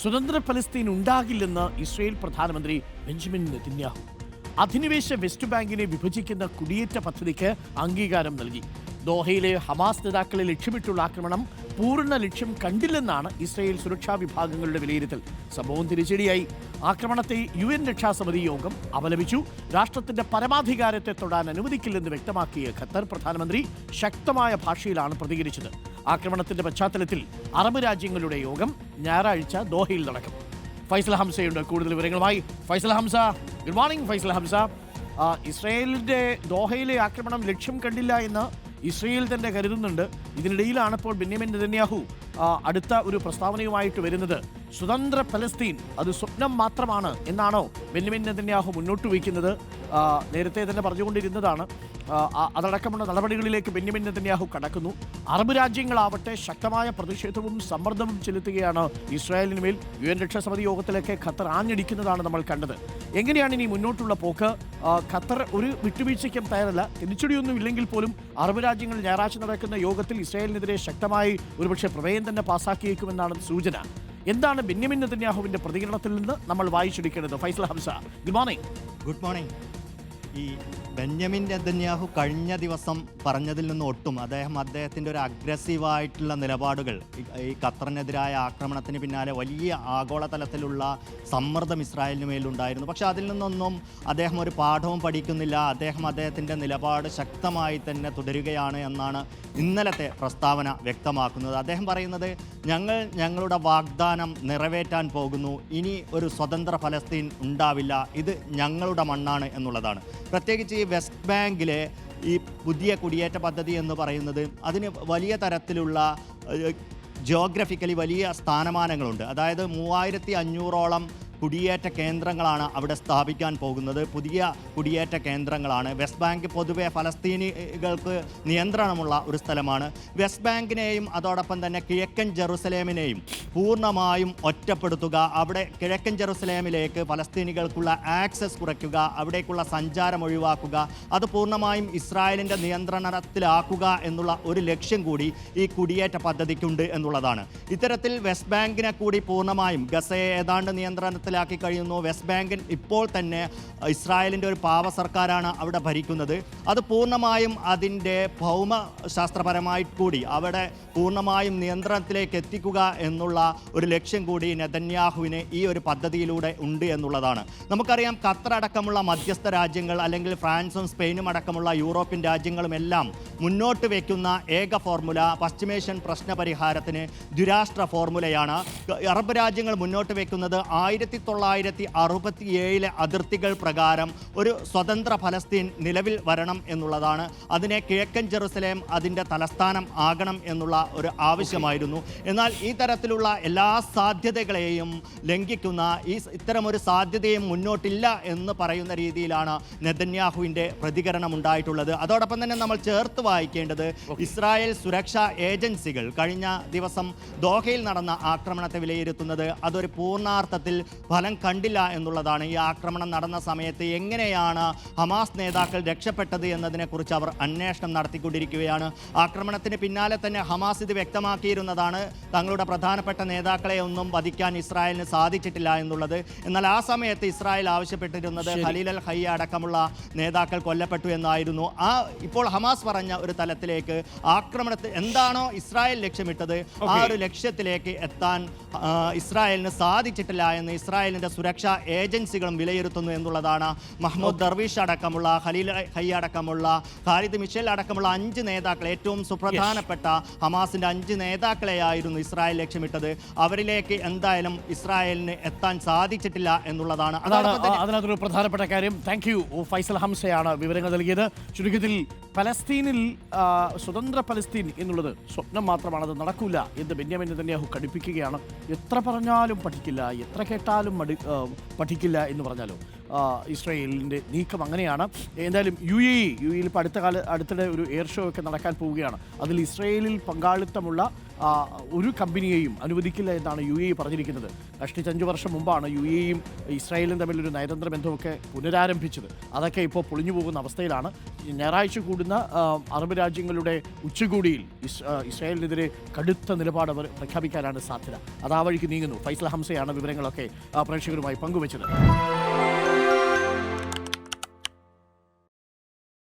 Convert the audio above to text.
സ്വതന്ത്ര പലസ്തീൻ ഉണ്ടാകില്ലെന്ന് ഇസ്രയേൽ പ്രധാനമന്ത്രി ബെഞ്ചമിൻ നെതന്യാഹു. അധിനിവേശ വെസ്റ്റ് ബാങ്കിനെ വിഭജിക്കുന്ന കുടിയേറ്റ പദ്ധതിക്ക് അംഗീകാരം നൽകി. ദോഹയിലെ ഹമാസ് നേതാക്കളെ ലക്ഷ്യമിട്ടുള്ള ആക്രമണം പൂർണ്ണ ലക്ഷ്യം കണ്ടില്ലെന്നാണ് ഇസ്രയേൽ സുരക്ഷാ വിഭാഗങ്ങളുടെ വിലയിരുത്തൽ. സംഭവം തിരിച്ചടിയായി. ആക്രമണത്തെ UN രക്ഷാസമിതി യോഗം അപലപിച്ചു. രാഷ്ട്രത്തിന്റെ പരമാധികാരത്തെ തൊടാൻ അനുവദിക്കില്ലെന്ന് വ്യക്തമാക്കിയ ഖത്തർ പ്രധാനമന്ത്രി ശക്തമായ ഭാഷയിലാണ് പ്രതികരിച്ചത്. ആക്രമണത്തിന്റെ പശ്ചാത്തലത്തിൽ അറബ് രാജ്യങ്ങളുടെ യോഗം ഞായറാഴ്ച ദോഹയിൽ നടക്കും. ഫൈസൽ ഹംസയുണ്ട് കൂടുതൽ വിവരങ്ങളുമായി. Faisal Hamza, good morning. ഫൈസൽ ഹംസ, ഇസ്രയേലിന്റെ ദോഹയിലെ ആക്രമണം ലക്ഷ്യം കണ്ടില്ല എന്ന് ഇസ്രയേൽ തന്നെ കരുതുന്നുണ്ട്. ഇതിനിടയിലാണ് ഇപ്പോൾ ബെന്യാമിൻ നെതന്യാഹു അടുത്ത ഒരു പ്രസ്താവനയുമായിട്ട് വരുന്നത്. സ്വതന്ത്ര പലസ്തീൻ അത് സ്വപ്നം മാത്രമാണ് എന്നാണോ ബെന്യാമിൻ നെതന്യാഹു മുന്നോട്ട് വയ്ക്കുന്നത്? നേരത്തെ തന്നെ പറഞ്ഞുകൊണ്ടിരുന്നതാണ്. അതടക്കമുള്ള നടപടികളിലേക്ക് ബെന്യാമിൻ നെതന്യാഹു കടക്കുന്നു. അറബ് രാജ്യങ്ങളാവട്ടെ ശക്തമായ പ്രതിഷേധവും സമ്മർദ്ദവും ചെലുത്തുകയാണ് ഇസ്രായേലിന് മേൽ. UN രക്ഷാസമിതി യോഗത്തിലേക്ക് ഖത്തർ ആഞ്ഞടിക്കുന്നതാണ് നമ്മൾ കണ്ടത്. എങ്ങനെയാണ് ഇനി മുന്നോട്ടുള്ള പോക്ക്? ഖത്തർ ഒരു വിട്ടുവീഴ്ചയ്ക്കും തയ്യാറല്ല. തിരിച്ചടിയൊന്നും ഇല്ലെങ്കിൽ പോലും അറബ് രാജ്യങ്ങൾ ഞായറാഴ്ച നടക്കുന്ന യോഗത്തിൽ ഇസ്രായേലിനെതിരെ ശക്തമായി ഒരുപക്ഷെ പ്രമേയം തന്നെ പാസാക്കിയേക്കുമെന്നാണ് സൂചന. എന്താണ് ബെന്യാമിൻ നെതന്യാഹുവിന്റെ പ്രതികരണത്തിൽ നിന്ന് നമ്മൾ വായിച്ചെടുക്കേണ്ടത്? Faisal Hamza, good morning. Good morning. ഈ ബെന്യാമിൻ നെതന്യാഹു കഴിഞ്ഞ ദിവസം പറഞ്ഞതിൽ നിന്ന് ഒട്ടും അദ്ദേഹത്തിൻ്റെ ഒരു അഗ്രസീവായിട്ടുള്ള നിലപാടുകൾ, ഈ ഖത്തറിനെതിരായ ആക്രമണത്തിന് പിന്നാലെ വലിയ ആഗോളതലത്തിലുള്ള സമ്മർദ്ദം ഇസ്രായേലിന് മേലുണ്ടായിരുന്നു. പക്ഷേ അതിൽ നിന്നൊന്നും അദ്ദേഹം ഒരു പാഠവും പഠിക്കുന്നില്ല. അദ്ദേഹത്തിൻ്റെ നിലപാട് ശക്തമായി തന്നെ തുടരുകയാണ് എന്നാണ് ഇന്നലത്തെ പ്രസ്താവന വ്യക്തമാക്കുന്നത്. അദ്ദേഹം പറയുന്നത്, ഞങ്ങളുടെ വാഗ്ദാനം നിറവേറ്റാൻ പോകുന്നു, ഇനി ഒരു സ്വതന്ത്ര ഫലസ്തീൻ ഉണ്ടാവില്ല, ഇത് ഞങ്ങളുടെ മണ്ണാണ് എന്നുള്ളതാണ്. പ്രത്യേകിച്ച് ഈ വെസ്റ്റ് ബാങ്കിലെ ഈ പുതിയ കുടിയേറ്റ പദ്ധതി എന്ന് പറയുന്നത് അതിന് വലിയ തരത്തിലുള്ള ജിയോഗ്രഫിക്കലി വലിയ സ്ഥാനമാനങ്ങളുണ്ട്. അതായത് 3500ഓളം കുടിയേറ്റ കേന്ദ്രങ്ങളാണ് അവിടെ സ്ഥാപിക്കാൻ പോകുന്നത്. പുതിയ കുടിയേറ്റ കേന്ദ്രങ്ങളാണ്. വെസ്റ്റ് ബാങ്ക് പൊതുവെ ഫലസ്തീനികൾക്ക് നിയന്ത്രണമുള്ള ഒരു സ്ഥലമാണ്. വെസ്റ്റ് ബാങ്കിനെയും അതോടൊപ്പം തന്നെ കിഴക്കൻ ജെറുസലേമിനെയും പൂർണ്ണമായും ഒറ്റപ്പെടുത്തുക, അവിടെ കിഴക്കൻ ജെറുസലേമിലേക്ക് ഫലസ്തീനികൾക്കുള്ള ആക്സസ് കുറയ്ക്കുക, അവിടേക്കുള്ള സഞ്ചാരം ഒഴിവാക്കുക, അത് പൂർണ്ണമായും ഇസ്രായേലിൻ്റെ നിയന്ത്രണത്തിലാക്കുക എന്നുള്ള ഒരു ലക്ഷ്യം കൂടി ഈ കുടിയേറ്റ പദ്ധതിക്കുണ്ട് എന്നുള്ളതാണ്. ഇത്തരത്തിൽ വെസ്റ്റ് ബാങ്കിനെ കൂടി പൂർണ്ണമായും ഗസയെ ഏതാണ്ട് നിയന്ത്രണത്തിലാക്കി കഴിയുന്നു. വെസ്റ്റ് ബാങ്കിൽ ഇപ്പോൾ തന്നെ ഇസ്രായേലിൻ്റെ ഒരു പാവ സർക്കാരാണ് അവിടെ ഭരിക്കുന്നത്. അത് പൂർണ്ണമായും അതിൻ്റെ ഭൗമശാസ്ത്രപരമായി കൂടി അവിടെ പൂർണ്ണമായും നിയന്ത്രണത്തിലേക്ക് എത്തിക്കുക എന്നുള്ള ഒരു ലക്ഷ്യം കൂടി നെതന്യാഹുവിന് ഈ ഒരു പദ്ധതിയിലൂടെ ഉണ്ട് എന്നുള്ളതാണ്. നമുക്കറിയാം, ഖത്തർ അടക്കമുള്ള മധ്യസ്ഥ രാജ്യങ്ങൾ അല്ലെങ്കിൽ ഫ്രാൻസും സ്പെയിനും അടക്കമുള്ള യൂറോപ്യൻ രാജ്യങ്ങളുമെല്ലാം മുന്നോട്ട് വയ്ക്കുന്ന ഏക ഫോർമുല പശ്ചിമേഷ്യൻ പ്രശ്ന പരിഹാരത്തിന് ദ്വിരാഷ്ട്ര ഫോർമുലയാണ്. അറബ് രാജ്യങ്ങൾ മുന്നോട്ട് വയ്ക്കുന്നത് 1967 അതിർത്തികൾ പ്രകാരം ഒരു സ്വതന്ത്ര ഫലസ്തീൻ നിലവിൽ വരണം എന്നുള്ളതാണ്. അതിനെ കിഴക്കൻ ജെറുസലേം അതിൻ്റെ തലസ്ഥാനം ആകണം എന്നുള്ള ഒരു ആവശ്യമായിരുന്നു. എന്നാൽ ഈ തരത്തിലുള്ള എല്ലാ സാധ്യതകളെയും ലംഘിക്കുന്ന ഇത്തരമൊരു സാധ്യതയും മുന്നോട്ടില്ല എന്ന് പറയുന്ന രീതിയിലാണ് നെതന്യാഹുവിൻ്റെ പ്രതികരണം ഉണ്ടായിട്ടുള്ളത്. അതോടൊപ്പം തന്നെ നമ്മൾ ചേർത്ത് വായിക്കേണ്ടത്, ഇസ്രായേൽ സുരക്ഷാ ഏജൻസികൾ കഴിഞ്ഞ ദിവസം ദോഹയിൽ നടന്ന ആക്രമണത്തെ വിലയിരുത്തുന്നത് അതൊരു പൂർണ്ണാർത്ഥത്തിൽ ഫലം കണ്ടില്ല എന്നുള്ളതാണ്. ഈ ആക്രമണം നടന്ന സമയത്ത് എങ്ങനെയാണ് ഹമാസ് നേതാക്കൾ രക്ഷപ്പെട്ടത് എന്നതിനെക്കുറിച്ച് അവർ അന്വേഷണം നടത്തിക്കൊണ്ടിരിക്കുകയാണ്. ആക്രമണത്തിന് പിന്നാലെ തന്നെ ഹമാസ് ഇത് വ്യക്തമാക്കിയിരുന്നതാണ്, തങ്ങളുടെ പ്രധാനപ്പെട്ട നേതാക്കളെ ഒന്നും വധിക്കാൻ ഇസ്രായേലിന് സാധിച്ചിട്ടില്ല എന്നുള്ളത്. എന്നാൽ ആ സമയത്ത് ഇസ്രായേൽ ആവശ്യപ്പെട്ടിരുന്നത് ഖലീൽ അൽ ഹയ്യ അടക്കമുള്ള നേതാക്കൾ കൊല്ലപ്പെട്ടു എന്നായിരുന്നു. ഇപ്പോൾ ഹമാസ് പറഞ്ഞ ഒരു തലത്തിലേക്ക് ആക്രമണത്തിൽ എന്താണോ ഇസ്രായേൽ ലക്ഷ്യമിട്ടത് ആ ഒരു ലക്ഷ്യത്തിലേക്ക് എത്താൻ ഇസ്രായേലിന് സാധിച്ചിട്ടില്ല എന്ന് ഇസ്രായേലിൻ്റെ സുരക്ഷാ ഏജൻസികളും വിലയിരുത്തുന്നു എന്നുള്ളതാണ്. മഹ്മൂദ് ദർവീഷ് അടക്കമുള്ള, ഖലീൽ ഹയ്യ അടക്കമുള്ള, ഖാലിദ് മിഷേൽ അടക്കമുള്ള 5 നേതാക്കൾ, ഏറ്റവും സുപ്രധാനപ്പെട്ട ഹമാസിൻ്റെ 5 നേതാക്കളെയായിരുന്നു ഇസ്രായേൽ ലക്ഷ്യമിട്ടത്. അവരിലേക്ക് എന്തായാലും ഇസ്രായേലിന് എത്താൻ സാധിച്ചിട്ടില്ല എന്നുള്ളതാണ് അതിനകത്തൊരു പ്രധാനപ്പെട്ട കാര്യം. താങ്ക് യു ഫൈസൽ ഹംസയാണ് വിവരങ്ങൾ നൽകിയത്. ചുരുക്കത്തിൽ പലസ്തീനിൽ സ്വതന്ത്ര പലസ്തീൻ എന്നുള്ളത് സ്വപ്നം മാത്രമാണ്, അത് നടക്കില്ല എന്ന് ബെന്യാമിൻ നെതന്യാഹു കടുപ്പിക്കുകയാണ്. എത്ര പറഞ്ഞാലും പഠിക്കില്ല, എത്ര കേട്ടാലും പഠിക്കില്ല എന്ന് പറഞ്ഞാലോ ഇസ്രായേലിൻ്റെ നീക്കം അങ്ങനെയാണ്. എന്തായാലും യു എയിൽ ഇപ്പോൾ അടുത്തിടെ ഒരു എയർ ഷോ ഒക്കെ നടക്കാൻ പോവുകയാണ്. അതിൽ ഇസ്രായേലിൽ പങ്കാളിത്തമുള്ള ഒരു കമ്പനിയെയും അനുവദിക്കില്ല എന്നാണ് UAE പറഞ്ഞിരിക്കുന്നത്. കഷ്ടിച്ച് 5 വർഷം മുമ്പാണ് UAEയും ഇസ്രായേലും തമ്മിലൊരു നയതന്ത്ര ബന്ധമൊക്കെ പുനരാരംഭിച്ചത്. അതൊക്കെ ഇപ്പോൾ പൊളിഞ്ഞു പോകുന്ന അവസ്ഥയിലാണ്. ഞായറാഴ്ച കൂടുന്ന അറബ് രാജ്യങ്ങളുടെ ഉച്ചകോടിയിൽ ഇസ്രായേലിനെതിരെ കടുത്ത നിലപാട് അവർ പ്രഖ്യാപിക്കാനാണ് സാധ്യത. അത് ആ വഴിക്ക് നീങ്ങുന്നു. ഫൈസൽ ഹംസയാണ് വിവരങ്ങളൊക്കെ പ്രേക്ഷകരുമായി പങ്കുവച്ചത്.